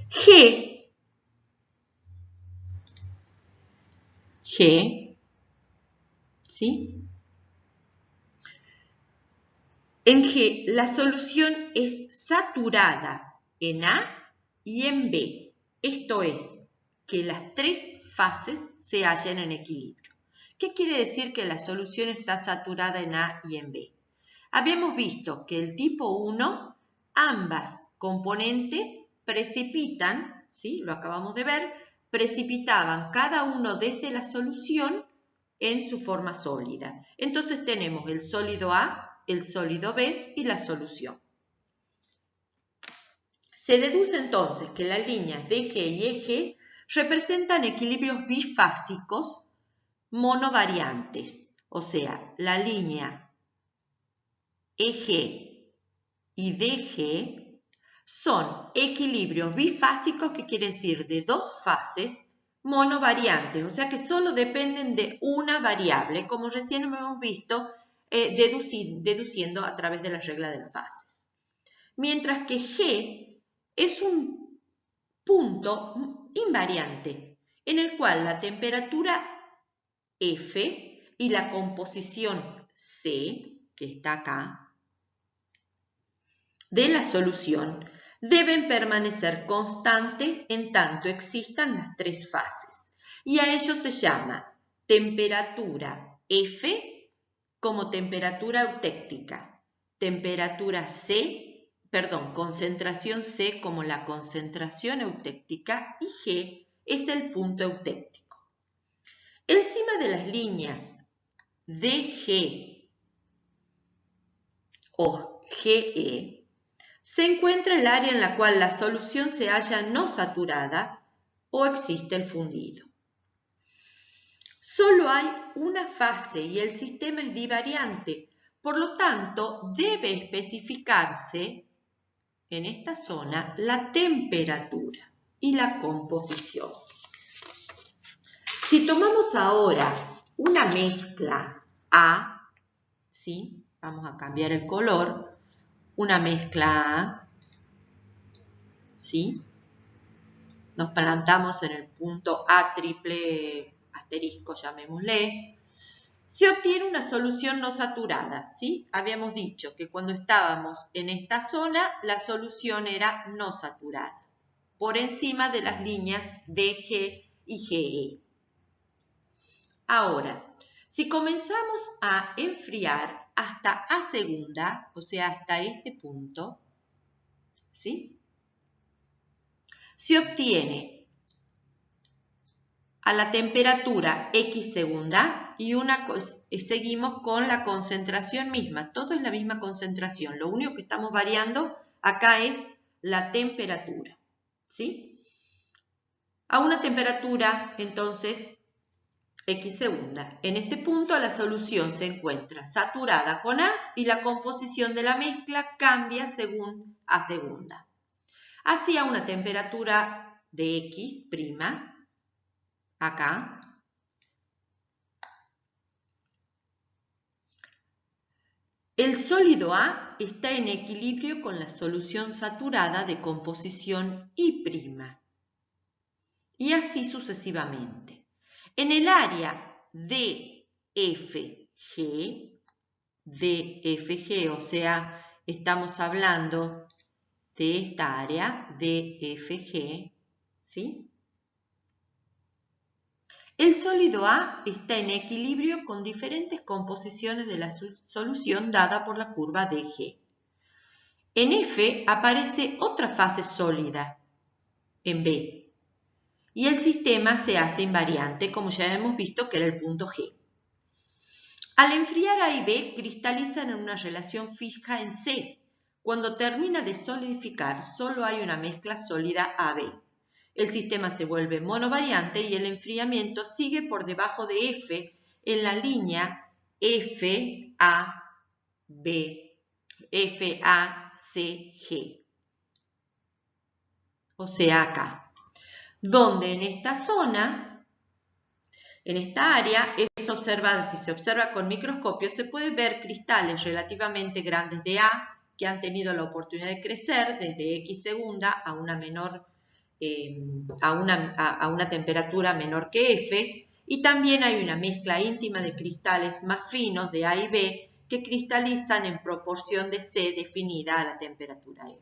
G, ¿sí? En G, la solución es saturada en A y en B. Esto es, que las tres fases se hallan en equilibrio. ¿Qué quiere decir que la solución está saturada en A y en B? Habíamos visto que el tipo 1, ambas componentes precipitan, ¿sí? Lo acabamos de ver, precipitaban cada uno desde la solución en su forma sólida. Entonces tenemos el sólido A, el sólido B y la solución. Se deduce entonces que las líneas DG y EG representan equilibrios bifásicos monovariantes, o sea, la línea EG y DG son equilibrios bifásicos, que quiere decir de dos fases monovariantes, o sea que solo dependen de una variable, como recién hemos visto, deduciendo a través de la regla de las fases. Mientras que G es un punto invariante, en el cual la temperatura F y la composición C, que está acá, de la solución deben permanecer constantes en tanto existan las tres fases. Y a ello se llama temperatura F como temperatura eutéctica, concentración C como la concentración eutéctica y G es el punto eutéctico. Encima de las líneas DG o GE se encuentra el área en la cual la solución se halla no saturada o existe el fundido. Solo hay una fase y el sistema es divariante, por lo tanto debe especificarse en esta zona la temperatura y la composición. Si tomamos ahora una mezcla A, ¿sí? Vamos a cambiar el color, una mezcla A, ¿sí? Nos plantamos en el punto A triple asterisco, llamémosle. Se obtiene una solución no saturada, ¿sí? Habíamos dicho que cuando estábamos en esta zona, la solución era no saturada, por encima de las líneas DG y GE. Ahora, si comenzamos a enfriar hasta A segunda, o sea, hasta este punto, ¿sí? Se obtiene a la temperatura X segunda y seguimos con la concentración misma. Todo es la misma concentración. Lo único que estamos variando acá es la temperatura, ¿sí? A una temperatura, entonces, X segunda. En este punto la solución se encuentra saturada con A y la composición de la mezcla cambia según A segunda. Así a una temperatura de X', acá, el sólido A está en equilibrio con la solución saturada de composición Y'. y así sucesivamente. En el área DFG, o sea, estamos hablando de esta área DFG, ¿sí? El sólido A está en equilibrio con diferentes composiciones de la solución dada por la curva DG. En F aparece otra fase sólida, en B, y el sistema se hace invariante, como ya hemos visto que era el punto G. Al enfriar A y B, cristalizan en una relación fija en C. Cuando termina de solidificar, solo hay una mezcla sólida AB. El sistema se vuelve monovariante y el enfriamiento sigue por debajo de F en la línea FACG, o sea acá, donde en esta zona, en esta área, si se observa con microscopio, se puede ver cristales relativamente grandes de A que han tenido la oportunidad de crecer desde X segunda a una temperatura menor que F, y también hay una mezcla íntima de cristales más finos de A y B que cristalizan en proporción de C definida a la temperatura F.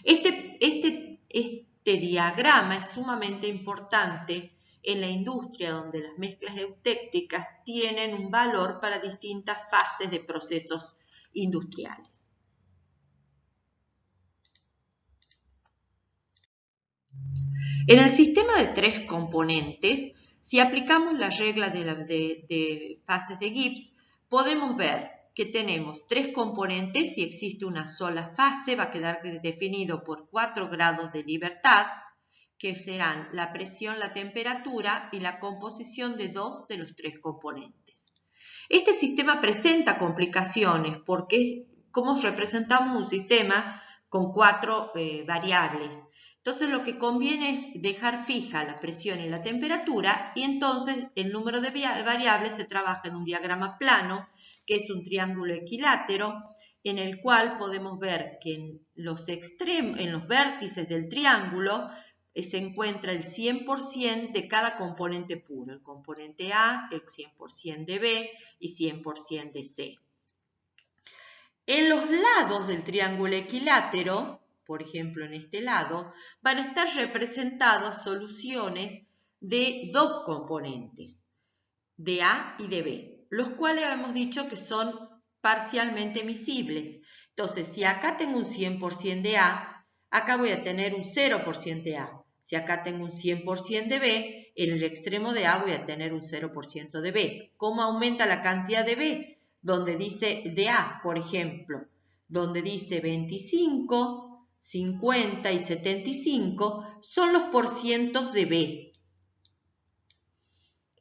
Este diagrama es sumamente importante en la industria donde las mezclas eutécticas tienen un valor para distintas fases de procesos industriales. En el sistema de 3 componentes, si aplicamos la regla de fases de Gibbs, podemos ver que tenemos 3 componentes. Si existe una sola fase, va a quedar definido por 4 grados de libertad, que serán la presión, la temperatura y la composición de 2 de los 3 componentes. Este sistema presenta complicaciones porque como representamos un sistema con 4 variables. Entonces lo que conviene es dejar fija la presión y la temperatura, y entonces el número de variables se trabaja en un diagrama plano, que es un triángulo equilátero, en el cual podemos ver que en los vértices del triángulo se encuentra el 100% de cada componente puro, el componente A, el 100% de B y 100% de C. En los lados del triángulo equilátero, por ejemplo en este lado, van a estar representadas soluciones de 2 componentes, de A y de B, los cuales hemos dicho que son parcialmente miscibles. Entonces, si acá tengo un 100% de A, acá voy a tener un 0% de A. Si acá tengo un 100% de B, en el extremo de A voy a tener un 0% de B. ¿Cómo aumenta la cantidad de B? Donde dice de A, por ejemplo, donde dice 25, 50 y 75 son los porcientos de B.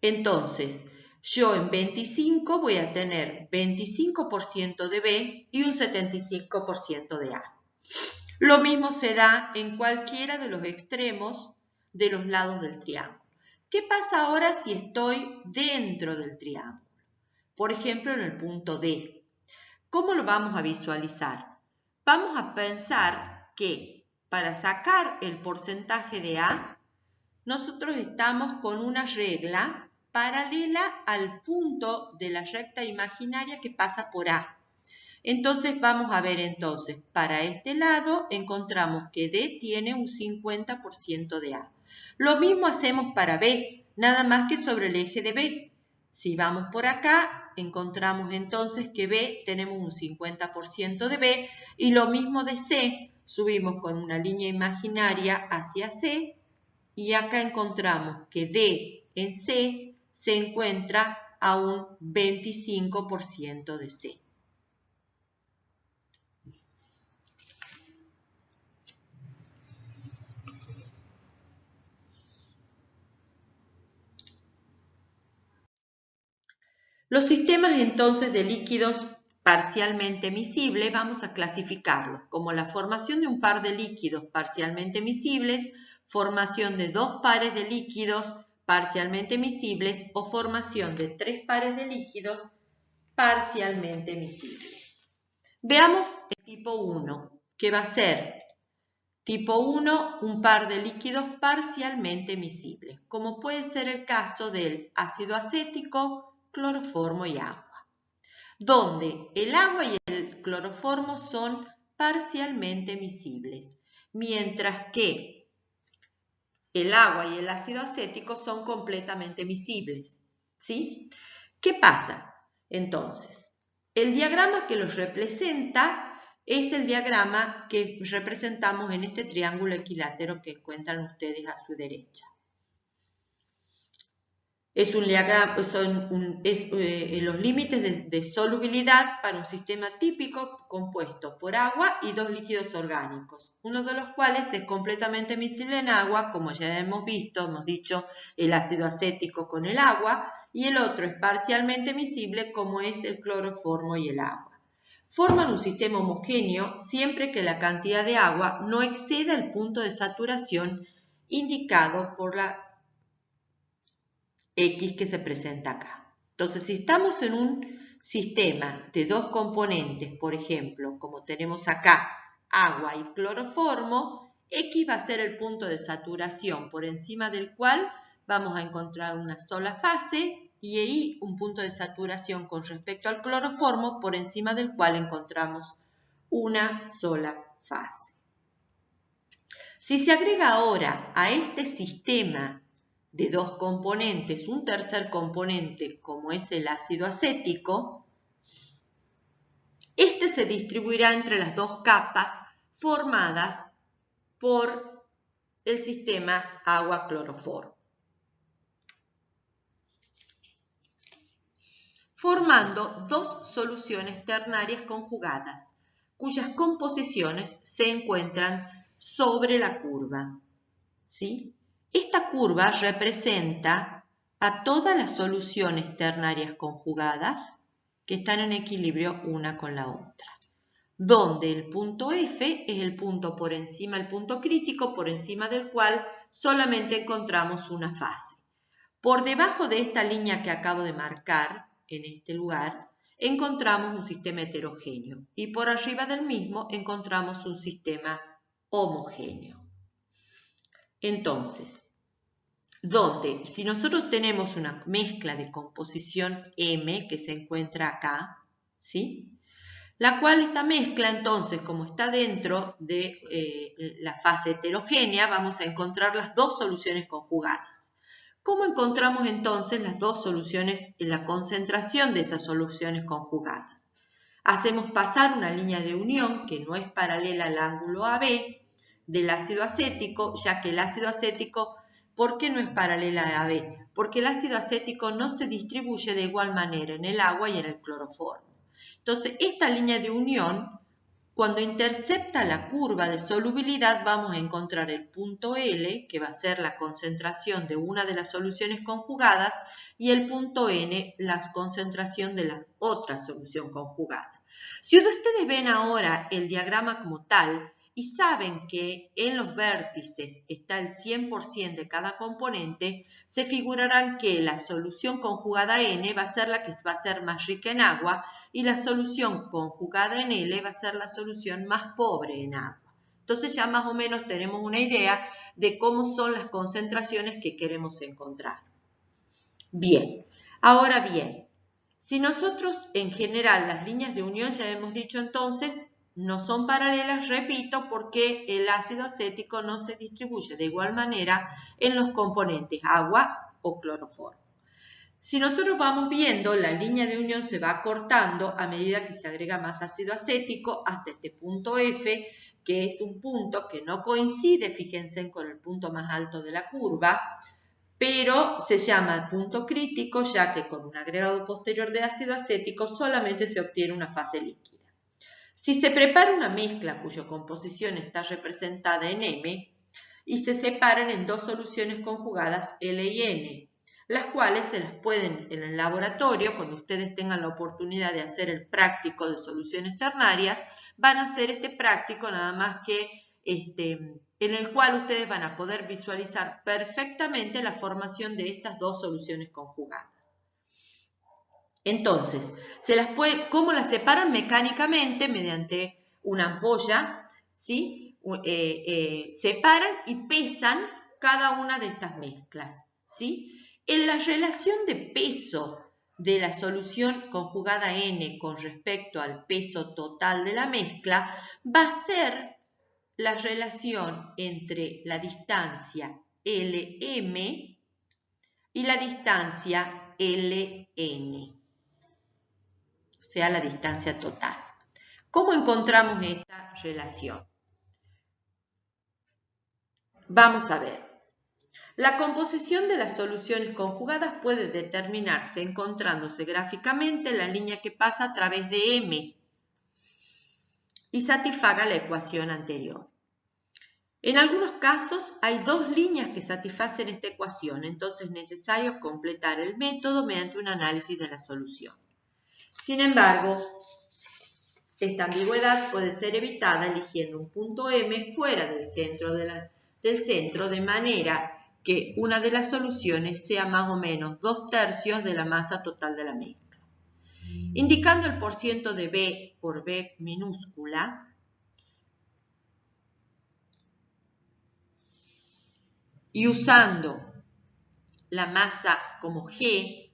Entonces, yo en 25 voy a tener 25% de B y un 75% de A. Lo mismo se da en cualquiera de los extremos de los lados del triángulo. ¿Qué pasa ahora si estoy dentro del triángulo? Por ejemplo, en el punto D. ¿Cómo lo vamos a visualizar? Vamos a pensar que para sacar el porcentaje de A, nosotros estamos con una regla paralela al punto de la recta imaginaria que pasa por A. Entonces vamos a ver entonces, para este lado encontramos que D tiene un 50% de A. Lo mismo hacemos para B, nada más que sobre el eje de B. Si vamos por acá, encontramos entonces que B tenemos un 50% de B, y lo mismo de C, subimos con una línea imaginaria hacia C, y acá encontramos que D en C se encuentra a un 25% de C. Los sistemas entonces de líquidos parcialmente miscibles vamos a clasificarlos como la formación de un par de líquidos parcialmente miscibles, formación de 2 pares de líquidos parcialmente miscibles o formación de 3 pares de líquidos parcialmente miscibles. Veamos el tipo 1, que va a ser Tipo 1, un par de líquidos parcialmente miscibles, como puede ser el caso del ácido acético, cloroformo y agua, donde el agua y el cloroformo son parcialmente miscibles, mientras que el agua y el ácido acético son completamente miscibles, ¿sí? ¿Qué pasa? Entonces, el diagrama que los representa es el diagrama que representamos en este triángulo equilátero que encuentran ustedes a su derecha. Es un diagrama, los límites de solubilidad para un sistema típico compuesto por agua y dos líquidos orgánicos, uno de los cuales es completamente miscible en agua, como ya hemos visto, hemos dicho el ácido acético con el agua, y el otro es parcialmente miscible, como es el cloroformo y el agua. Forman un sistema homogéneo siempre que la cantidad de agua no exceda el punto de saturación indicado por la X que se presenta acá. Entonces, si estamos en un sistema de dos componentes, por ejemplo, como tenemos acá agua y cloroformo, X va a ser el punto de saturación por encima del cual vamos a encontrar una sola fase y Y un punto de saturación con respecto al cloroformo por encima del cual encontramos una sola fase. Si se agrega ahora a este sistema de dos componentes, un tercer componente como es el ácido acético, este se distribuirá entre las dos capas formadas por el sistema agua-cloroformo, formando dos soluciones ternarias conjugadas, cuyas composiciones se encuentran sobre la curva, ¿sí? Esta curva representa a todas las soluciones ternarias conjugadas que están en equilibrio una con la otra, donde el punto F es el punto por encima, el punto crítico por encima del cual solamente encontramos una fase. Por debajo de esta línea que acabo de marcar, en este lugar, encontramos un sistema heterogéneo y por arriba del mismo encontramos un sistema homogéneo. Entonces, donde si nosotros tenemos una mezcla de composición M que se encuentra acá, ¿sí? La cual esta mezcla entonces, como está dentro de la fase heterogénea, vamos a encontrar las dos soluciones conjugadas. ¿Cómo encontramos entonces las dos soluciones en la concentración de esas soluciones conjugadas? Hacemos pasar una línea de unión que no es paralela al ángulo AB del ácido acético, ya que el ácido acético, ¿por qué no es paralela a AB? Porque el ácido acético no se distribuye de igual manera en el agua y en el cloroformo. Entonces, esta línea de unión, cuando intercepta la curva de solubilidad, vamos a encontrar el punto L, que va a ser la concentración de una de las soluciones conjugadas, y el punto N, la concentración de la otra solución conjugada. Si ustedes ven ahora el diagrama como tal, y saben que en los vértices está el 100% de cada componente, se figurarán que la solución conjugada N va a ser la que va a ser más rica en agua y la solución conjugada en L va a ser la solución más pobre en agua. Entonces ya más o menos tenemos una idea de cómo son las concentraciones que queremos encontrar. Bien, ahora bien, si nosotros en general las líneas de unión ya hemos dicho entonces no son paralelas, repito, porque el ácido acético no se distribuye de igual manera en los componentes agua o cloroformo. Si nosotros vamos viendo, la línea de unión se va acortando a medida que se agrega más ácido acético hasta este punto F, que es un punto que no coincide, fíjense, con el punto más alto de la curva, pero se llama punto crítico ya que con un agregado posterior de ácido acético solamente se obtiene una fase líquida. Si se prepara una mezcla cuya composición está representada en M y se separan en dos soluciones conjugadas L y N, las cuales se las pueden en el laboratorio, cuando ustedes tengan la oportunidad de hacer el práctico de soluciones ternarias, van a hacer este práctico nada más que en el cual ustedes van a poder visualizar perfectamente la formación de estas dos soluciones conjugadas. Entonces, ¿cómo las separan? Mecánicamente mediante una ampolla, ¿sí? separan y pesan cada una de estas mezclas, ¿sí? En la relación de peso de la solución conjugada N con respecto al peso total de la mezcla va a ser la relación entre la distancia LM y la distancia LN, o sea, la distancia total. ¿Cómo encontramos esta relación? Vamos a ver. La composición de las soluciones conjugadas puede determinarse encontrándose gráficamente la línea que pasa a través de M y satisfaga la ecuación anterior. En algunos casos hay dos líneas que satisfacen esta ecuación, entonces es necesario completar el método mediante un análisis de la solución. Sin embargo, esta ambigüedad puede ser evitada eligiendo un punto M fuera del centro de manera que una de las soluciones sea más o menos 2/3 de la masa total de la mezcla. Indicando el porciento de B por B minúscula, y usando la masa como G,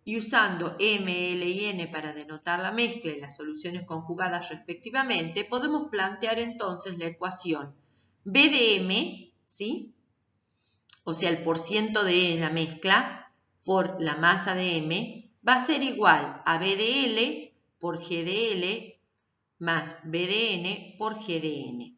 y usando M, L y N para denotar la mezcla y las soluciones conjugadas respectivamente, podemos plantear entonces la ecuación B de M, ¿sí? O sea, el porciento de la mezcla por la masa de M va a ser igual a B de L por G de L más B de N por G de N.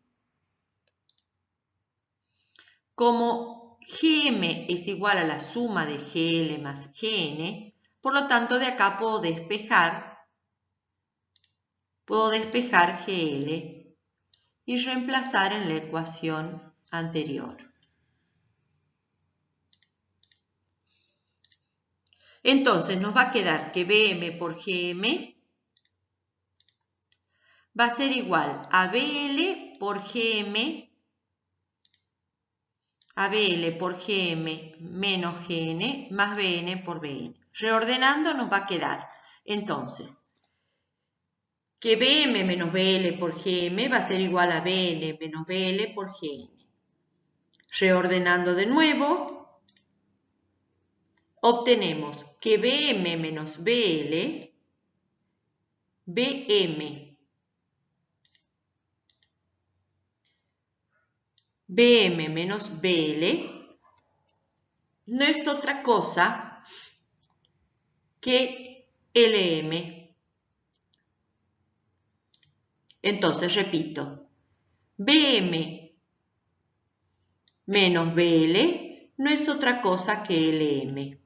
Como Gm es igual a la suma de Gl más Gn, por lo tanto de acá puedo despejar Gl y reemplazar en la ecuación anterior. Entonces nos va a quedar que Bm por Gm va a ser igual a Bl por Gm menos Gn más Bn por Bn. Reordenando nos va a quedar entonces que Bm menos Bl por Gm va a ser igual a Bn menos Bl por Gn. Reordenando de nuevo, obtenemos que Bm menos Bl, Bm menos Bl no es otra cosa que Lm. Entonces, repito, Bm menos Bl no es otra cosa que Lm.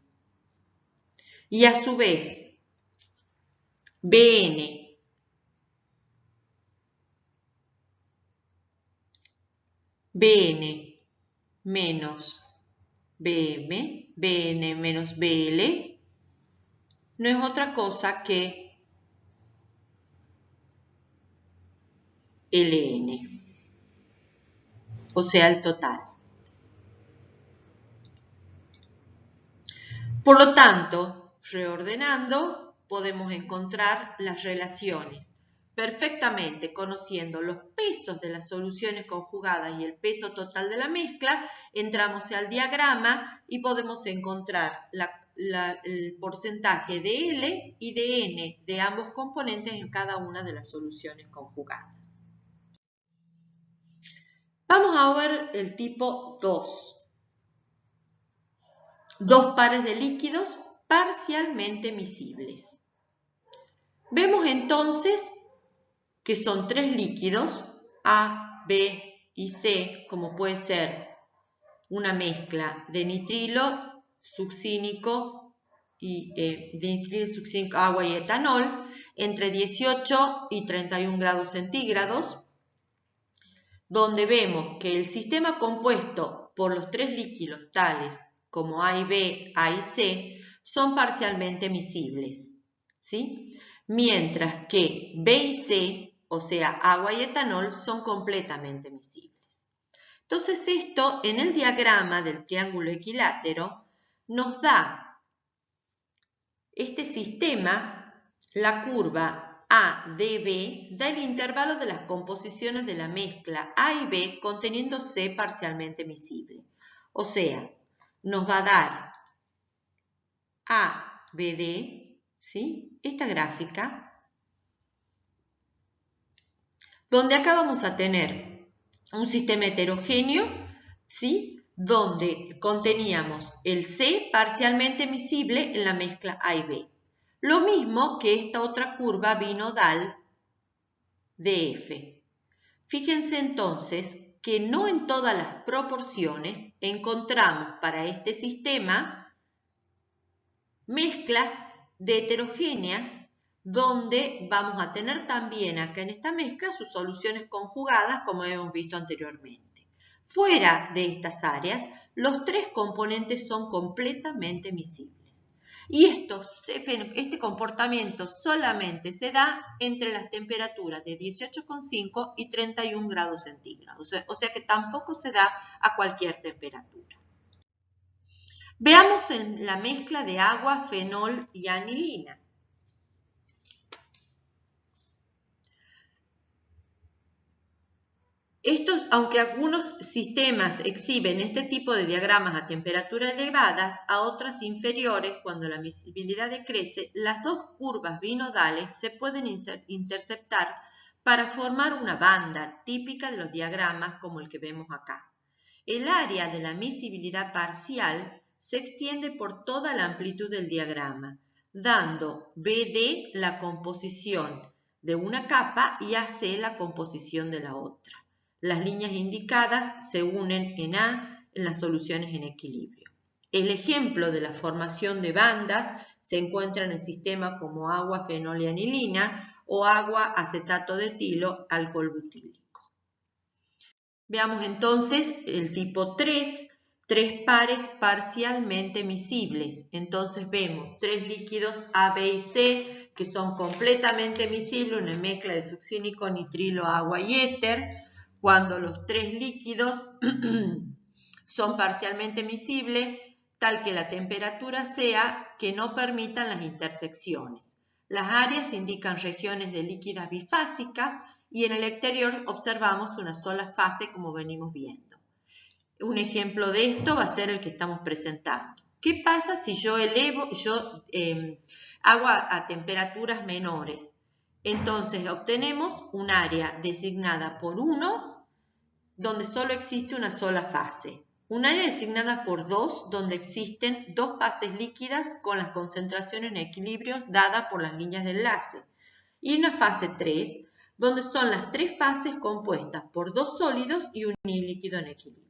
Y a su vez, Bn menos Bn menos Bl no es otra cosa que Ln, o sea, el total. Por lo tanto, reordenando, podemos encontrar las relaciones perfectamente conociendo los pesos de las soluciones conjugadas y el peso total de la mezcla. Entramos al diagrama y podemos encontrar el porcentaje de L y de N de ambos componentes en cada una de las soluciones conjugadas. Vamos a ver el tipo 2. Dos pares de líquidos parcialmente miscibles. Vemos entonces que son tres líquidos, A, B y C, como puede ser una mezcla de nitrilo succínico agua y etanol, entre 18 y 31 grados centígrados, donde vemos que el sistema compuesto por los tres líquidos tales como A y B, A y C, son parcialmente miscibles, ¿sí? Mientras que B y C, o sea, agua y etanol, son completamente miscibles. Entonces esto en el diagrama del triángulo equilátero nos da este sistema, la curva A, D, B da el intervalo de las composiciones de la mezcla A y B conteniendo C parcialmente miscible. O sea, nos va a dar A, B, D, ¿sí? Esta gráfica, donde acá vamos a tener un sistema heterogéneo, ¿sí? Donde conteníamos el C parcialmente miscible en la mezcla A y B. Lo mismo que esta otra curva binodal de F. Fíjense entonces que no en todas las proporciones encontramos para este sistema mezclas de heterogéneas donde vamos a tener también acá en esta mezcla sus soluciones conjugadas como hemos visto anteriormente. Fuera de estas áreas, los tres componentes son completamente miscibles. Y este comportamiento solamente se da entre las temperaturas de 18,5 y 31 grados centígrados. O sea que tampoco se da a cualquier temperatura. Veamos la mezcla de agua, fenol y anilina. Aunque algunos sistemas exhiben este tipo de diagramas a temperaturas elevadas, a otras inferiores, cuando la miscibilidad decrece, las dos curvas binodales se pueden interceptar para formar una banda típica de los diagramas como el que vemos acá. El área de la miscibilidad parcial se extiende por toda la amplitud del diagrama, dando BD la composición de una capa y AC la composición de la otra. Las líneas indicadas se unen en A en las soluciones en equilibrio. El ejemplo de la formación de bandas se encuentra en el sistema como agua, fenol y anilina o agua, acetato de etilo, alcohol butílico. Veamos entonces el tipo 3, tres pares parcialmente miscibles. Entonces vemos tres líquidos A, B y C que son completamente miscibles, una mezcla de succínico, nitrilo, agua y éter. Cuando los tres líquidos son parcialmente miscibles, tal que la temperatura sea que no permitan las intersecciones. Las áreas indican regiones de líquidas bifásicas y en el exterior observamos una sola fase como venimos viendo. Un ejemplo de esto va a ser el que estamos presentando. ¿Qué pasa si yo hago a temperaturas menores? Entonces obtenemos un área designada por 1, donde solo existe una sola fase. Un área designada por 2, donde existen dos fases líquidas con las concentraciones en equilibrio dadas por las líneas de enlace. Y una fase 3, donde son las tres fases compuestas por dos sólidos y un líquido en equilibrio.